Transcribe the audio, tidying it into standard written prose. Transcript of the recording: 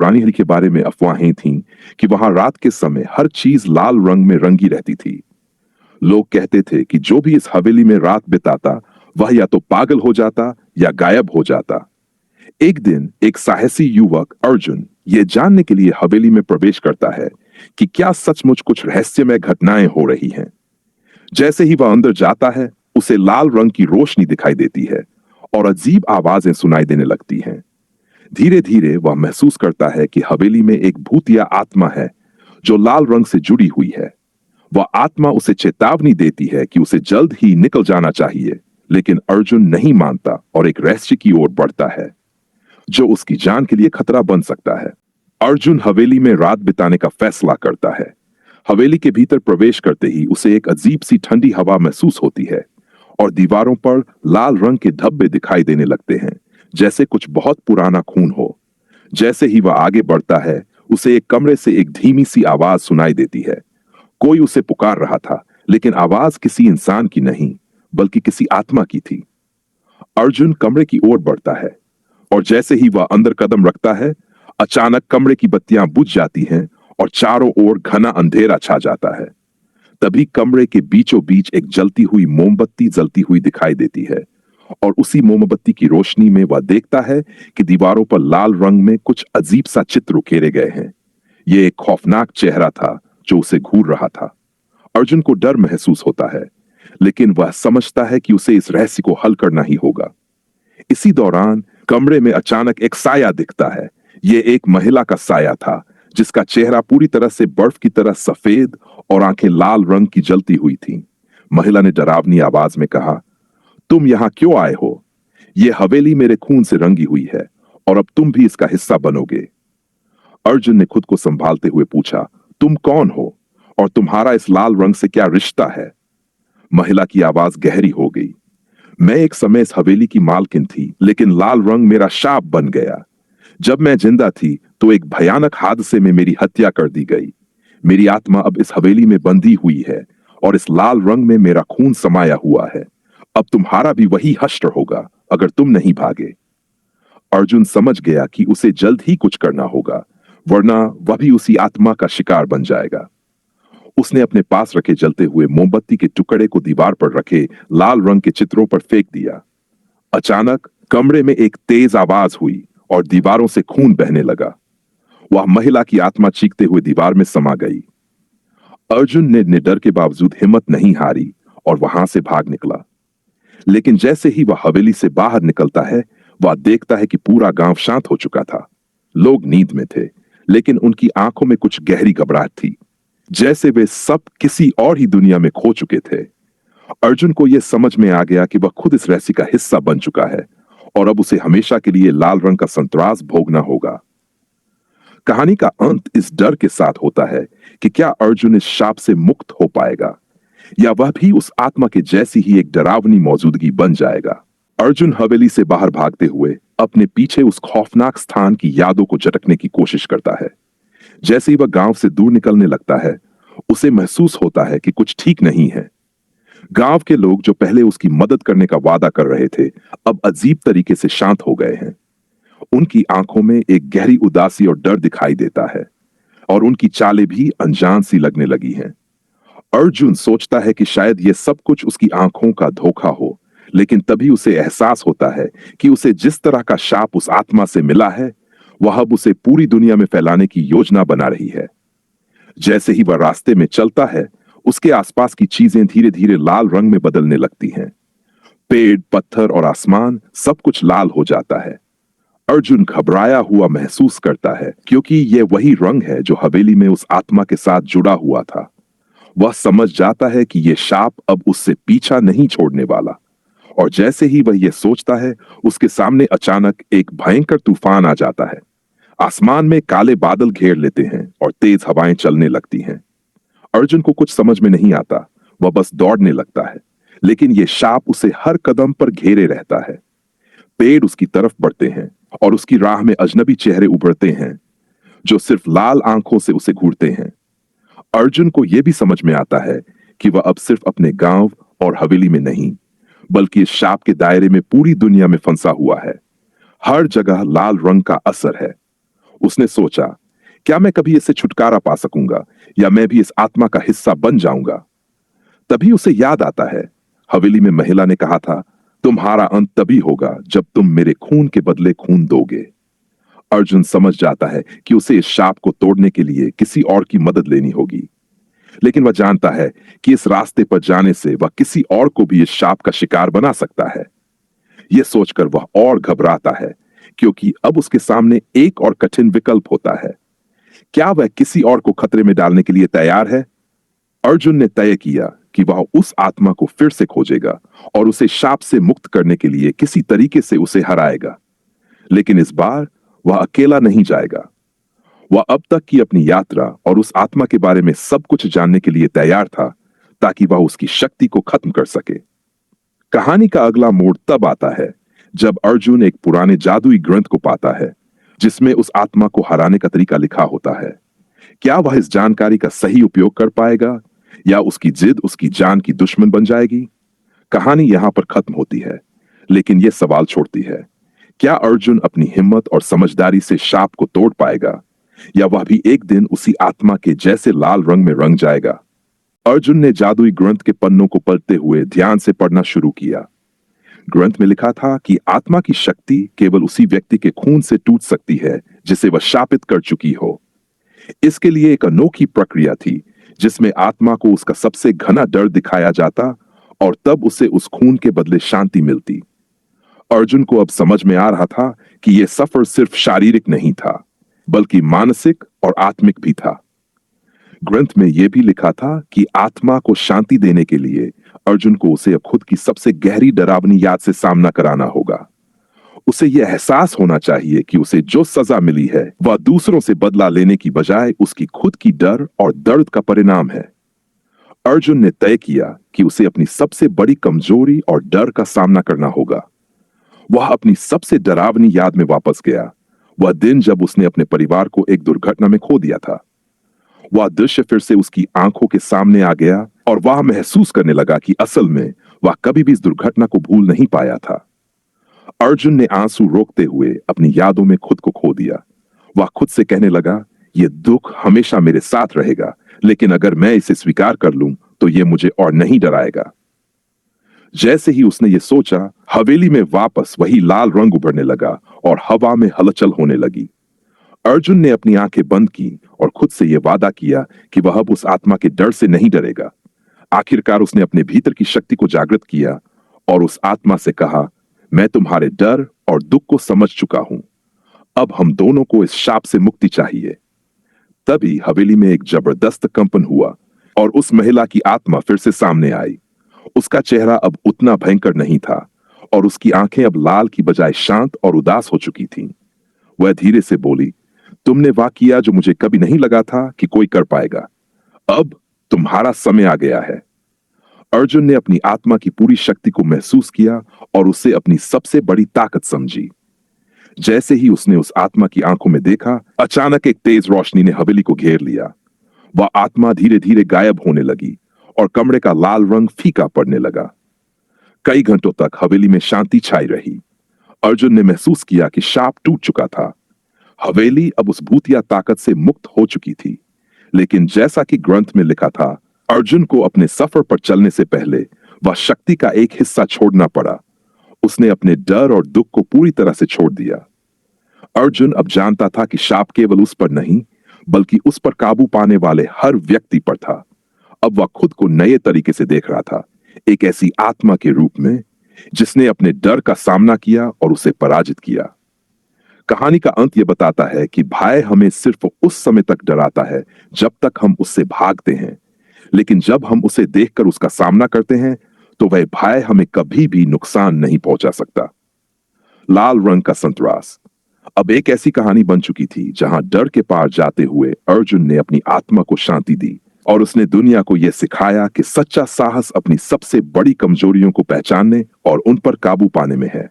पुरानी के बारे में अफवाहें थीं कि वहां रात के समय हर चीज लाल रंग में रंगी रहती थी। लोग कहते थे कि जो भी इस हवेली में रात बिताता वह या तो पागल हो जाता या गायब हो जाता। एक दिन एक साहसी युवक अर्जुन ये जानने के लिए हवेली में प्रवेश करता है कि क्या सचमुच कुछ रहस्यमय घटनाएं हो रही हैं। जैसे ही वह अंदर जाता है, उसे लाल रंग की रोशनी दिखाई देती है और अजीब आवाजें सुनाई देने लगती हैं। धीरे धीरे वह महसूस करता है कि हवेली में एक भूत या आत्मा है जो लाल रंग से जुड़ी हुई है। वह आत्मा उसे चेतावनी देती है कि उसे जल्द ही निकल जाना चाहिए, लेकिन अर्जुन नहीं मानता और एक रहस्य की ओर बढ़ता है जो उसकी जान के लिए खतरा बन सकता है। अर्जुन हवेली में रात बिताने का फैसला करता है। हवेली के भीतर प्रवेश करते ही उसे एक अजीब सी ठंडी हवा महसूस होती है और दीवारों पर लाल रंग के धब्बे दिखाई देने लगते हैं, जैसे कुछ बहुत पुराना खून हो। जैसे ही वह आगे बढ़ता है, उसे एक कमरे से एक धीमी सी आवाज सुनाई देती है। कोई उसे पुकार रहा था, लेकिन आवाज किसी इंसान की नहीं बल्कि किसी आत्मा की थी। अर्जुन कमरे की ओर बढ़ता है और जैसे ही वह अंदर कदम रखता है, अचानक कमरे की बत्तियां बुझ जाती हैं और चारों ओर घना अंधेरा छा जाता है। तभी कमरे के बीचों बीच एक जलती हुई मोमबत्ती जलती हुई दिखाई देती है और उसी मोमबत्ती की रोशनी में वह देखता है कि दीवारों पर लाल रंग में कुछ अजीब सा चित्र उकेरे गए हैं। यह एक खौफनाक चेहरा था जो उसे घूर रहा था। अर्जुन को डर महसूस होता है, लेकिन वह समझता है कि उसे इस रहस्य को हल करना ही होगा। इसी दौरान कमरे में अचानक एक साया दिखता है। यह एक महिला का साया था जिसका चेहरा पूरी तरह से बर्फ की तरह सफेद और आंखें लाल रंग की जलती हुई थीं। महिला ने डरावनी आवाज में कहा, तुम यहां क्यों आए हो? यह हवेली मेरे खून से रंगी हुई है और अब तुम भी इसका हिस्सा बनोगे। अर्जुन ने खुद को संभालते हुए पूछा, तुम कौन हो और तुम्हारा इस लाल रंग से क्या रिश्ता है? महिला की आवाज गहरी हो गई। मैं एक समय इस हवेली की मालकिन थी, लेकिन लाल रंग मेरा शाप बन गया। जब मैं जिंदा थी तो एक भयानक हादसे में मेरी हत्या कर दी गई। मेरी आत्मा अब इस हवेली में बंधी हुई है और इस लाल रंग में मेरा खून समाया हुआ है। अब तुम्हारा भी वही हश्र होगा अगर तुम नहीं भागे। अर्जुन समझ गया कि उसे जल्द ही कुछ करना होगा, वरना वह भी उसी आत्मा का शिकार बन जाएगा। उसने अपने पास रखे जलते हुए मोमबत्ती के टुकड़े को दीवार पर रखे लाल रंग के चित्रों पर फेंक दिया। अचानक कमरे में एक तेज आवाज हुई और दीवारों से खून बहने लगा। वह महिला की आत्मा चीखते हुए दीवार में समा गई। अर्जुन ने निडर के बावजूद हिम्मत नहीं हारी और वहां से भाग निकला। लेकिन जैसे ही वह हवेली से बाहर निकलता है, वह देखता है कि पूरा गांव शांत हो चुका था। लोग नींद में थे, लेकिन उनकी आंखों में कुछ गहरी घबराहट थी, जैसे वे सब किसी और ही दुनिया में खो चुके थे। अर्जुन को यह समझ में आ गया कि वह खुद इस रहस्य का हिस्सा बन चुका है और अब उसे हमेशा के लिए लाल रंग का संतरास भोगना होगा। कहानी का अंत इस डर के साथ होता है कि क्या अर्जुन इस शाप से मुक्त हो पाएगा या वह भी उस आत्मा के जैसी ही एक डरावनी मौजूदगी बन जाएगा। अर्जुन हवेली से बाहर भागते हुए अपने पीछे उस खौफनाक स्थान की यादों को झटकने की कोशिश करता है। जैसे ही वह गांव से दूर निकलने लगता है, उसे महसूस होता है कि कुछ ठीक नहीं है। गांव के लोग जो पहले उसकी मदद करने का वादा कर रहे थे, अब अजीब तरीके से शांत हो गए हैं। उनकी आंखों में एक गहरी उदासी और डर दिखाई देता है और उनकी चालें भी अनजान सी लगने लगी हैं। अर्जुन सोचता है कि शायद यह सब कुछ उसकी आंखों का धोखा हो, लेकिन तभी उसे एहसास होता है कि उसे जिस तरह का शाप उस आत्मा से मिला है, वह अब उसे पूरी दुनिया में फैलाने की योजना बना रही है। जैसे ही वह रास्ते में चलता है, उसके आसपास की चीजें धीरे धीरे लाल रंग में बदलने लगती हैं। पेड़, पत्थर और आसमान सब कुछ लाल हो जाता है। अर्जुन घबराया हुआ महसूस करता है, क्योंकि यह वही रंग है जो हवेली में उस आत्मा के साथ जुड़ा हुआ था। वह समझ जाता है कि यह शाप अब उससे पीछा नहीं छोड़ने वाला। और जैसे ही वह यह सोचता है, उसके सामने अचानक एक भयंकर तूफान आ जाता है। आसमान में काले बादल घेर लेते हैं और तेज हवाएं चलने लगती हैं। अर्जुन को कुछ समझ में नहीं आता, वह बस दौड़ने लगता है, लेकिन यह शाप उसे हर कदम पर घेरे रहता है। पेड़ उसकी तरफ बढ़ते हैं और उसकी राह में अजनबी चेहरे उभरते हैं जो सिर्फ लाल आंखों से उसे घूरते हैं। अर्जुन को यह भी समझ में आता है कि वह अब सिर्फ अपने गांव और हवेली में नहीं, बल्कि इस शाप के दायरे में पूरी दुनिया में फंसा हुआ है। हर जगह लाल रंग का असर है। उसने सोचा, क्या मैं कभी इससे छुटकारा पा सकूंगा या मैं भी इस आत्मा का हिस्सा बन जाऊंगा। तभी उसे याद आता है, हवेली में महिला ने कहा था, तुम्हारा अंत तभी होगा जब तुम मेरे खून के बदले खून दोगे। अर्जुन समझ जाता है कि उसे इस शाप को तोड़ने के लिए किसी और की मदद लेनी होगी, लेकिन वह जानता है कि इस रास्ते पर जाने से वह किसी और को भी इस शाप का शिकार बना सकता है। यह सोचकर वह और घबराता है, क्योंकि अब उसके सामने एक और कठिन विकल्प होता है। क्या वह किसी और को खतरे में डालने के लिए तैयार है? अर्जुन ने तय किया कि वह उस आत्मा को फिर से खोजेगा और उसे शाप से मुक्त करने के लिए किसी तरीके से उसे हराएगा। लेकिन इस बार वह अकेला नहीं जाएगा। वह अब तक की अपनी यात्रा और उस आत्मा के बारे में सब कुछ जानने के लिए तैयार था, ताकि वह उसकी शक्ति को खत्म कर सके। कहानी का अगला मोड़ तब आता है जब अर्जुन एक पुराने जादुई ग्रंथ को पाता है, जिसमें उस आत्मा को हराने का तरीका लिखा होता है। क्या वह इस जानकारी का सही उपयोग कर पाएगा या उसकी जिद उसकी जान की दुश्मन बन जाएगी? कहानी यहां पर खत्म होती है, लेकिन यह सवाल छोड़ती है, क्या अर्जुन अपनी हिम्मत और समझदारी से शाप को तोड़ पाएगा या वह भी एक दिन उसी आत्मा के जैसे लाल रंग में रंग जाएगा? अर्जुन ने जादुई ग्रंथ के पन्नों को पलटते हुए ध्यान से पढ़ना शुरू किया। ग्रंथ में लिखा था कि आत्मा की शक्ति केवल उसी व्यक्ति के खून से टूट सकती है जिसे वह शापित कर चुकी हो। इसके लिए एक अनोखी प्रक्रिया थी, जिसमें आत्मा को उसका सबसे घना डर दिखाया जाता और तब उसे उस खून के बदले शांति मिलती। अर्जुन को अब समझ में आ रहा था कि यह सफर सिर्फ शारीरिक नहीं था, बल्कि मानसिक और आत्मिक भी था। ग्रंथ में यह भी लिखा था कि आत्मा को शांति देने के लिए अर्जुन को उसे अब खुद की सबसे गहरी डरावनी याद से सामना कराना होगा। उसे यह एहसास होना चाहिए कि उसे जो सजा मिली है वह दूसरों से बदला लेने की बजाय उसकी खुद की डर और दर्द का परिणाम है। अर्जुन ने तय किया कि उसे अपनी सबसे बड़ी कमजोरी और डर का सामना करना होगा। वह अपनी सबसे डरावनी याद में वापस गया, वह दिन जब उसने अपने परिवार को एक दुर्घटना में खो दिया था। वह दृश्य फिर से उसकी आंखों के सामने आ गया और वह महसूस करने लगा कि असल में वह कभी भी इस दुर्घटना को भूल नहीं पाया था। अर्जुन ने आंसू रोकते हुए अपनी यादों में खुद को खो दिया। वह खुद से कहने लगा, यह दुख हमेशा मेरे साथ रहेगा, लेकिन अगर मैं इसे स्वीकार कर लूं तो यह मुझे और नहीं डराएगा। जैसे ही उसने ये सोचा, हवेली में वापस वही लाल रंग उभरने लगा और हवा में हलचल होने लगी। अर्जुन ने अपनी आंखें बंद की और खुद से यह वादा किया कि वह अब उस आत्मा के डर से नहीं डरेगा। आखिरकार उसने अपने भीतर की शक्ति को जागृत किया और उस आत्मा से कहा, मैं तुम्हारे डर और दुख को समझ चुका हूं। अब हम दोनों को इस शाप से मुक्ति चाहिए। तभी हवेली में एक जबरदस्त कंपन हुआ और उस महिला की आत्मा फिर से सामने आई। उसका चेहरा अब उतना भयंकर नहीं था और उसकी आंखें अब लाल की बजाय शांत और उदास हो चुकी थीं। वह धीरे से बोली, तुमने वह किया जो मुझे कभी नहीं लगा था कि कोई कर पाएगा। अब तुम्हारा समय आ गया है। अर्जुन ने अपनी आत्मा की पूरी शक्ति को महसूस किया और उसे अपनी सबसे बड़ी ताकत समझी। जैसे ही उसने उस आत्मा की आंखों में देखा, अचानक एक तेज रोशनी ने हवेली को घेर लिया। वह आत्मा धीरे धीरे गायब होने लगी और कमरे का लाल रंग फीका पड़ने लगा। कई घंटों तक हवेली में शांति छाई रही। अर्जुन ने महसूस किया कि शाप टूट चुका था। हवेली अब उस भूतिया ताकत से मुक्त हो चुकी थी। लेकिन जैसा कि ग्रंथ में लिखा था, अर्जुन को अपने सफर पर चलने से पहले वह शक्ति का एक हिस्सा छोड़ना पड़ा। उसने अपने डर और दुख को पूरी तरह से छोड़ दिया। अर्जुन अब जानता था कि शाप केवल उस पर नहीं, बल्कि उस पर काबू पाने वाले हर व्यक्ति पर था। अब वह खुद को नए तरीके से देख रहा था, एक ऐसी आत्मा के रूप में जिसने अपने डर का सामना किया और उसे पराजित किया। कहानी का अंत यह बताता है कि भय हमें सिर्फ उस समय तक डराता है जब तक हम उससे भागते हैं, लेकिन जब हम उसे देखकर उसका सामना करते हैं तो वह भय हमें कभी भी नुकसान नहीं पहुंचा सकता। लाल रंग का संतरास अब एक ऐसी कहानी बन चुकी थी जहां डर के पार जाते हुए अर्जुन ने अपनी आत्मा को शांति दी और उसने दुनिया को यह सिखाया कि सच्चा साहस अपनी सबसे बड़ी कमजोरियों को पहचानने और उन पर काबू पाने में है।